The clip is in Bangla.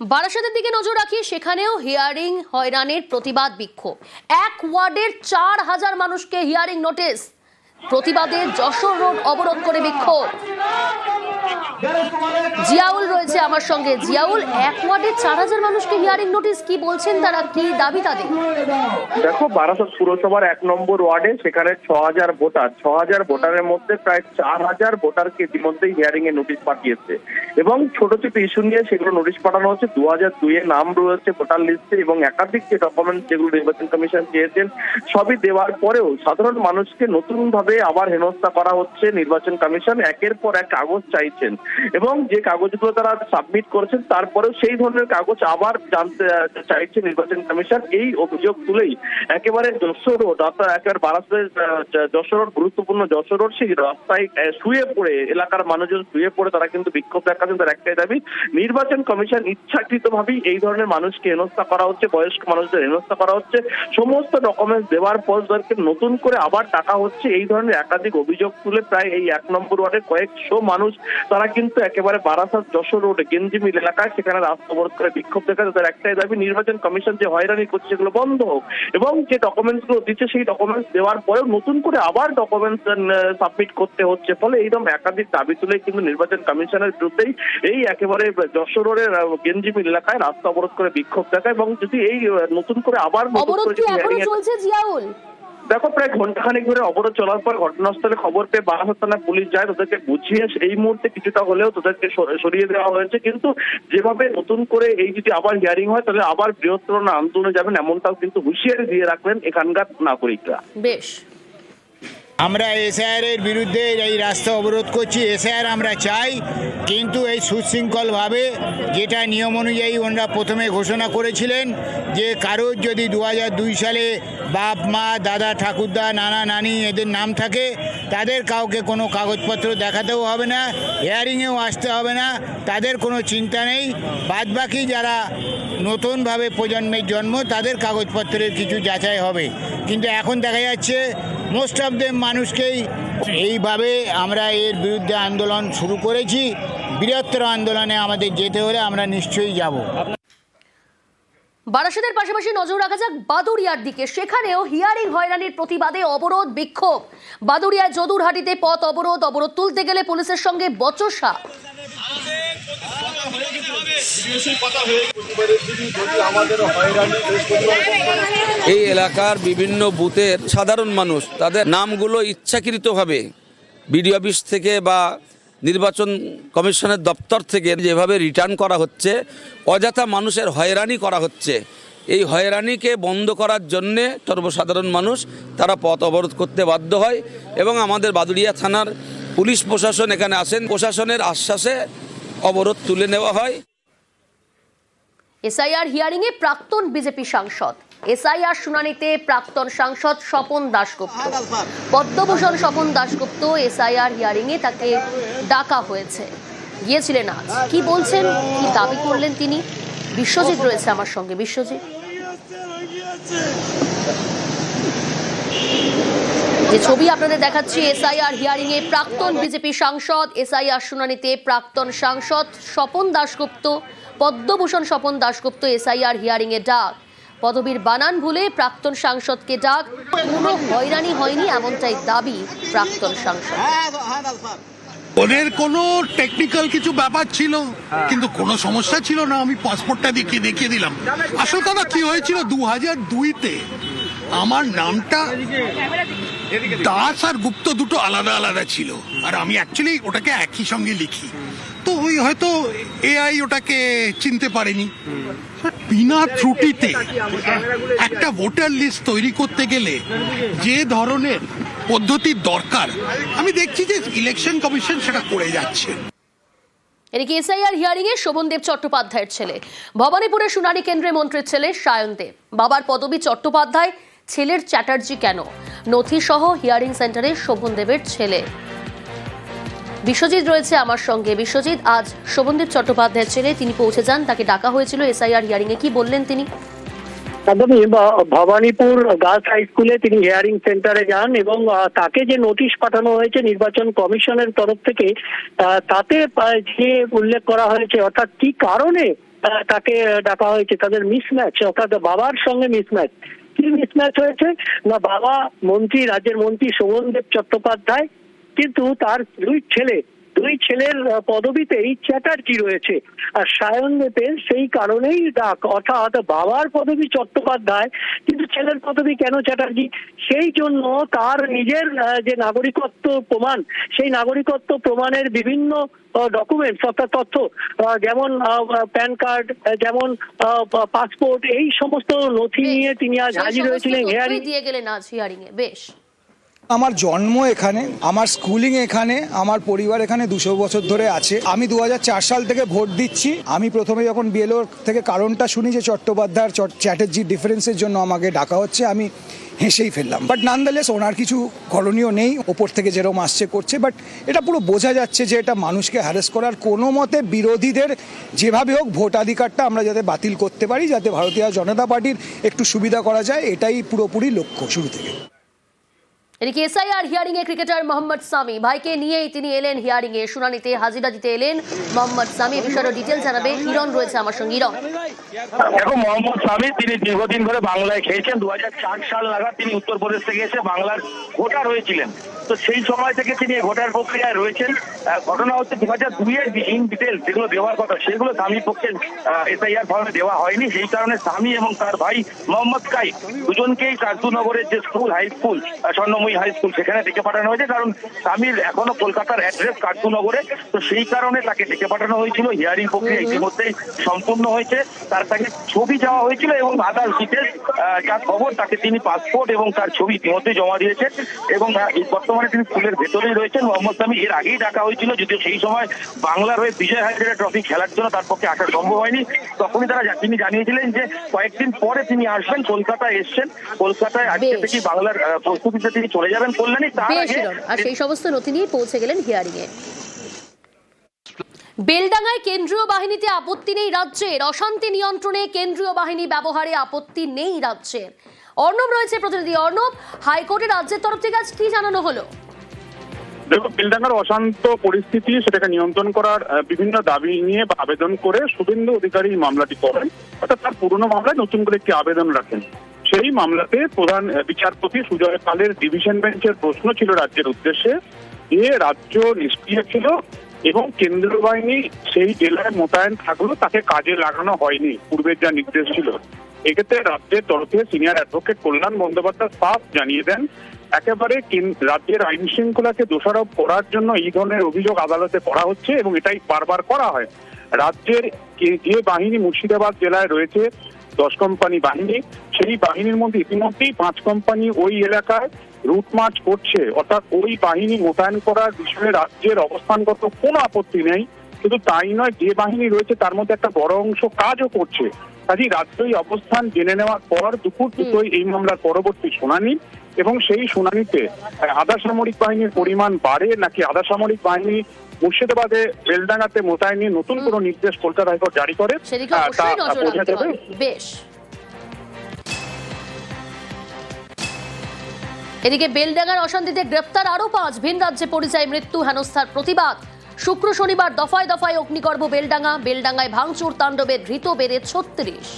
বারাসাতের দিকে নজর রাখি, সেখানেও হিয়ারিং হয়রানির প্রতিবাদ বিক্ষোভ। এক ওয়ার্ডের 4000 মানুষকে হিয়ারিং নোটিশ, প্রতিবাদে যশোর রোড অবরোধ করে বিক্ষোভ। জিয়াউল রয়েছে আমার সঙ্গে। জিয়াউল, এক ওয়ার্ডে 4000 মানুষকে হিয়ারিং নোটিশ, কি বলছেন তারা, কি দাবি তাদের? দেখো, বারাসাত পুরসভার 1 নম্বর ওয়ার্ডে সেখানে 6000 ভোটার, 6000 ভোটারের মধ্যে প্রায় 4000 ভোটারকে ইতিমধ্যেই হিয়ারিং এ নোটিশ পাঠিয়েছে এবং ছোট ছোট ইস্যু নিয়ে সেগুলো নোটিশ পাঠানো হচ্ছে। 2002 এর নাম রয়েছে ভোটার লিস্টে এবং একাধিক যে ডকুমেন্ট যেগুলো নির্বাচন কমিশন চেয়েছেন সবই দেওয়ার পরেও সাধারণ মানুষকে নতুন ভাবে আবার হেনস্থা করা হচ্ছে। নির্বাচন কমিশন একের পর এক কাগজ চাইছেন এবং যে কাগজগুলো তারা সাবমিট করেছেন তারপরেও সেই ধরনের কাগজ আবার জানতে চাইছে নির্বাচন কমিশন। এই অভিযোগ তুলেই একেবারে যশোর রোড, অর্থাৎ একেবারে বারাসাতের যশোর রোড, গুরুত্বপূর্ণ যশোর রোড, সেই রাস্তায় শুয়ে পড়ে এলাকার মানুষজন শুয়ে পড়ে তারা কিন্তু বিক্ষোভ দেখাচ্ছেন। তার একটাই দাবি, নির্বাচন কমিশন ইচ্ছাকৃতভাবেই এই ধরনের মানুষকে হেনস্থা করা হচ্ছে, বয়স্ক মানুষদের হেনস্থা করা হচ্ছে। সমস্ত ডকুমেন্টস দেওয়ার পর তাদেরকে নতুন করে আবার টাকা হচ্ছে। এই ধরনের একাধিক অভিযোগ তুলে প্রায় এই 1 নম্বর ওয়ার্ডের কয়েকশো মানুষ তারা কিন্তু একেবারে বারাসাত যশোর রোড গেঞ্জি মিল এলাকায় সেখানে রাস্তা অবরোধ করে বিক্ষোভ দেখাচ্ছে। তাদের একটাই দাবি, নির্বাচন কমিশন যে হয়রানি করছে সেগুলো বন্ধ হোক এবং যে ডকুমেন্টস গুলো দিচ্ছে সেই ডকুমেন্টস দেওয়ার পরেও নতুন করে আবার ডকুমেন্টস সাবমিট করতে হচ্ছে। ফলে এইরকম একাধিক দাবি তুলে কিন্তু নির্বাচন কমিশনের বিরুদ্ধেই এই একেবারে যশোর রোডের গেঞ্জি মিল এলাকায় রাস্তা অবরোধ করে বিক্ষোভ দেখায় এবং যদি এই নতুন করে আবার চলছে জিয়াউল। দেখো, প্রায় ঘন্টাখানেক ধরে অবরোধ চলার পর ঘটনাস্থলে খবর পেয়ে বারাসাত থানা পুলিশ যায়, তাদেরকে বুঝিয়ে এই মুহূর্তে কিছুটা হলেও তাদেরকে সরিয়ে দেওয়া হয়েছে। কিন্তু যেভাবে নতুন করে এই যদি আবার হিয়ারিং হয় তাহলে আবার বৃহত্তর আন্দোলনে যাবেন, এমনটাও কিন্তু হুঁশিয়ারি দিয়ে রাখলেন এখানকার নাগরিকরা। বেশ, আমরা এসআইআর এর বিরুদ্ধে এই রাস্তা অবরোধ করছি। এসআইআর আমরা চাই, কিন্তু এই সুশৃঙ্খলভাবে, যেটা নিয়ম অনুযায়ী ওনারা প্রথমে ঘোষণা করেছিলেন যে কারোর যদি 2002 সালে বাপ মা দাদা ঠাকুরদা নানা নানি এদের নাম থাকে তাদের কাউকে কোনো কাগজপত্র দেখাতেও হবে না, হিয়ারিংয়েও আসতে হবে না, তাদের কোনো চিন্তা নেই। বাদবাকি যারা নতুনভাবে প্রজন্মের জন্ম তাদের কাগজপত্রের কিছু যাচাই হবে। কিন্তু এখন দেখা যাচ্ছে মোস্ট অফ দেম মানুষকেই এইভাবে আমরা এর বিরুদ্ধে আন্দোলন শুরু করেছি। বৃহত্তর আন্দোলনে আমাদের যেতে হলে আমরা নিশ্চয়ই যাব। বারাসাতের পাশাপাশি নজর রাখা যাক বাদুড়িয়ার দিকে, সেখানেও হিয়ারিং হয়রানির প্রতিবাদে অবরোধ বিক্ষোভ। বাদুড়িয়ায় যদুরহাটিতে পথ অবরোধ, অবরোধ তুলতে গেলে পুলিশের সঙ্গে বচসা। এই এলাকার বিভিন্ন বুথের সাধারণ মানুষ তাদের নামগুলো ইচ্ছাকৃতভাবে বিডিও অফিস থেকে বা নির্বাচন কমিশনের দপ্তর থেকে যেভাবে রিটার্ন করা হচ্ছে, অযথা মানুষের হয়রানি করা হচ্ছে। এই হয়রানিকে বন্ধ করার জন্যে সর্বসাধারণ মানুষ তারা পথ অবরোধ করতে বাধ্য হয় এবং আমাদের বাদুড়িয়া থানার পুলিশ প্রশাসন এখানে আসেন। প্রশাসনের আশ্বাসে অবরোধ তুলে নেওয়া হয়। এসআইআর হিয়ারিং এ প্রাক্তন বিজেপি সাংসদ, এসআইআর শুনানিতে প্রাক্তন সাংসদ স্বপন দাশগুপ্ত, পদ্মভূষণ স্বপন দাশগুপ্ত এসআইআর হিয়ারিং এ তাকে ডাকা হয়েছে, গিয়েছিলেন আজ। কি বলছেন, কি দাবি করলেন তিনি? বিশ্বজিৎ রয়েছে আমার সঙ্গে। বিশ্বজিৎ, যে ছবি আপনাদের দেখাচ্ছি, এসআইআর হিয়ারিং এ প্রাক্তন বিজেপি সাংসদ, এসআইআর শুনানিতে প্রাক্তন সাংসদ স্বপন দাশগুপ্ত, পদ্মভূষণ স্বপন দাশগুপ্ত এসআইআর হিয়ারিং এ ডাক। পদবীর বানান ভুলে প্রাক্তন সাংসদকে ডাক, কোনো হয়রানি হয়নি এমনটাই দাবি প্রাক্তন সাংসদ। ওদের কোনো টেকনিক্যাল কিছু ব্যাপার ছিল, কিন্তু কোনো সমস্যা ছিল না। আমি পাসপোর্টটা দেখিয়ে দিলাম। আসল কথা কি হয়েছিল, 2002-তে আমার নামটা দাস আর গুপ্ত দুটো আলাদা আলাদা ছিল, আর আমি অ্যাকচুয়ালি ওটাকে একই সঙ্গে লিখি। তো ওই হয়তো এআই ওটাকে চিনতে পারেনি। বিনা ত্রুটিতে একটা ভোটার লিস্ট তৈরি করতে গেলে যে ধরনের পদ্ধতির দরকার, আমি দেখছি যে ইলেকশন কমিশন সেটা করে যাচ্ছে। এদিকে এসআইআর হিয়ারিং এ শোভনদেব চট্টোপাধ্যায়ের ছেলে, ভবানীপুরের শুনানি কেন্দ্রে মন্ত্রীর ছেলে সায়নদেব, বাবার পদবী চট্টোপাধ্যায়, ছেলের চ্যাটার্জি কেন? নথি সহ হিয়ারিং সেন্টারে শোভনদেবের ছেলে। বিশ্বজিৎ রয়েছে আমার সঙ্গে। বিশ্বজিৎ, আজ শোভনদেব চট্টোপাধ্যায়ের ছেলে তিনি পৌঁছে যান, তাকে ডাকা হয়েছিল এসআইআর হিয়ারিং এ, কি বললেন তিনি? একদমই ভবানীপুর গার্লস হাই স্কুলে তিনি হিয়ারিং সেন্টারে যান এবং তাকে যে নোটিশ পাঠানো হয়েছে নির্বাচন কমিশনের তরফ থেকে তাতে যে উল্লেখ করা হয়েছে অর্থাৎ কি কারণে তাকে ডাকা হয়েছে, তাদের মিসম্যাচ অর্থাৎ বাবার সঙ্গে মিসম্যাচ। কি মিসম্যাচ হয়েছে না, বাবা মন্ত্রী, রাজ্যের মন্ত্রী শোভনদেব চট্টোপাধ্যায়, কিন্তু তার দুই ছেলের পদবিতেই চ্যাটার্জি রয়েছে আর সায়নদেবের সেই কারণেই ডাক, অর্থাৎ বাবার পদবি চট্টোপাধ্যায় কিন্তু ছেলের পদবি কেন চ্যাটার্জি। সেই জন্য তার নিজের যে নাগরিকত্ব প্রমাণ, সেই নাগরিকত্ব প্রমাণের বিভিন্ন ডকুমেন্টস অর্থাৎ তথ্য, যেমন প্যান কার্ড, যেমন পাসপোর্ট, এই সমস্ত নথি নিয়ে তিনি আজ হাজির হয়েছিলেন হিয়ারিং দিয়ে গেলেন আজ হিয়ারিং এ। বেশ, আমার জন্ম এখানে, আমার স্কুলিং এখানে, আমার পরিবার এখানে 200 বছর ধরে আছে। আমি 2004 সাল থেকে ভোট দিচ্ছি। আমি প্রথমে যখন বিএলও থেকে কারণটা শুনি যে চট্টোপাধ্যায় চ্যাটার্জির ডিফারেন্সের জন্য আমাকে ডাকা হচ্ছে, আমি হেসেই ফেললাম। বাট নানদালেস ওনার কিছু করণীয় নেই, ওপর থেকে যেরকম আসছে করছে। বাট এটা পুরো বোঝা যাচ্ছে যে এটা মানুষকে হ্যারাস করার, কোনো মতে বিরোধীদের যেভাবে হোক ভোটাধিকারটা আমরা যাতে বাতিল করতে পারি, যাতে ভারতীয় জনতা পার্টির একটু সুবিধা করা যায়, এটাই পুরোপুরি লক্ষ্য শুরু থেকে। এদিকে এসআইআর হিয়ারিং এ ক্রিকেটার মোহাম্মদ সামি ভাইকে নিয়েই তিনি এলেন হিয়ারিং এ, শুনানিতে হাজিরা দিতে এলেন মোহাম্মদ সামি। বিষয়ের ডিটেইলস জানাবে হিরণ, রয়েছে আমার সঙ্গে হিরণ। দেখো, মোহাম্মদ সামি তিনি দীর্ঘদিন ধরে বাংলায় খেয়েছেন। 2004 সাল নাগাদ তিনি উত্তরপ্রদেশ থেকে এসে বাংলার ভোটার হয়েছিলেন। তো সেই সময় থেকে তিনি ভোটার প্রক্রিয়ায় রয়েছেন। ঘটনা হচ্ছে 2002-এর ইন ডিটেলস যেগুলো দেওয়ার কথা সেগুলো স্বামীর পক্ষে এসআইআর ফর্মে দেওয়া হয়নি। সেই কারণে স্বামী এবং তার ভাই মোহাম্মদ কাইফ দুজনকেই কার্তুনগরের যে school, high school, Swarnamoyee high school, সেখানে ডেকে পাঠানো হয়েছে। কারণ স্বামীর এখনো কলকাতার অ্যাড্রেস কার্তুনগরে, তো সেই কারণে তাকে ডেকে পাঠানো হয়েছিল। হিয়ারিং প্রক্রিয়া ইতিমধ্যেই সম্পূর্ণ হয়েছে। তাকে ছবি চাওয়া হয়েছিল এবং আদার ডিটেলস যা খবর, তাকে তিনি পাসপোর্ট এবং তার ছবি ইতিমধ্যেই জমা দিয়েছেন এবং বর্তমানে তিনি স্কুলের ভেতরেই রয়েছেন। মোহাম্মদ সামি এর আগেই ডাকা হয়েছিল, যদিও সেই সময় বাংলার হয়ে বিজয় হাজারে ট্রফি খেলার জন্য তার পক্ষে আসা সম্ভব হয়নি। তখনই তিনি জানিয়েছিলেন যে কয়েকদিন পরে তিনি আসবেন, কলকাতায় এসছেন। কলকাতায় আজকে থেকে বাংলার প্রস্তুতিতে তিনি চলে যাবেন কল্যাণী। তার আগে আর সেই সমস্ত নথি নিয়ে পৌঁছে গেলেন হিয়ারিং এ। বেলডাঙ্গায় কেন্দ্রীয় বাহিনীতে আপত্তি নেই রাজ্যের, অশান্তি নিয়ন্ত্রণে কেন্দ্রীয় বাহিনী ব্যবহারে আপত্তি নেই রাজ্যের। অর্ণব রয়েছে প্রতিনিধি। অর্ণব, হাইকোর্টে রাজ্যের তরফ থেকে আজ কি জানানো হলো? দেখো, বেলডাঙ্গার অশান্ত পরিস্থিতি সেটাকে নিয়ন্ত্রণ করার বিভিন্ন দাবি নিয়ে বা আবেদন করে শুভেন্দু অধিকারী মামলাটি করেন, অর্থাৎ তার পুরনো মামলায় নতুন করে একটি আবেদন রাখেন। সেই মামলাতে প্রধান বিচারপতি সুজয় পালের ডিভিশন বেঞ্চের প্রশ্ন ছিল রাজ্যের উদ্দেশ্যে যে রাজ্য নিষ্ক্রিয় ছিল এবং কেন্দ্রীয় বাহিনী সেই জেলায় মোতায়েন থাকলেও তাকে কাজে লাগানো হয়নি পূর্বের যা নির্দেশ ছিল। এক্ষেত্রে রাজ্যের তরফে সিনিয়র অ্যাডভোকেট কল্যাণ বন্দ্যোপাধ্যায় সাফ জানিয়ে দেন একেবারে রাজ্যের আইন শৃঙ্খলাকে দোষারোপ করার জন্য এই ধরনের অভিযোগ আদালতে করা হচ্ছে এবং এটাই বারবার করা হয়। রাজ্যের যে বাহিনী মুর্শিদাবাদ জেলায় রয়েছে 10 কোম্পানি বাহিনী, সেই বাহিনীর মধ্যে ইতিমধ্যেই 5 কোম্পানি ওই এলাকায় রুট মার্চ করছে, অর্থাৎ ওই বাহিনী মোতায়েন করার বিষয়ে রাজ্যের অবস্থানগত কোনো আপত্তি নেই। শুধু তাই নয়, যে বাহিনী রয়েছে তার মধ্যে একটা বড় অংশ কাজও করছে। কাজেই রাজ্যই অবস্থান জেনে নেওয়ার পর দুপুর দুটোই এই মামলার পরবর্তী শুনানি এবং সেই শুনানিতে আধা সামরিক বাহিনীর পরিমাণ বাড়ে নাকি আধা সামরিক বাহিনী মুর্শিদাবাদে বেলডাঙ্গাতে মোতায়েনের নতুন কোনো নির্দেশ কলকাতা হাইকোর্ট জারি করে তা বোঝা যাবে। বেশ, এদিকে বেলডাঙ্গার অশান্তিতে গ্রেপ্তার আরো 5 ভিন রাজ্যে পরিযায়ী মৃত্যু হেনস্থার প্রতিবাদ। শুক্র শনিবার দফায় দফায় অগ্নিগর্ভ বেলডাঙ্গায় ভাঙচুর তাণ্ডবে ধৃত বেড়ে 36।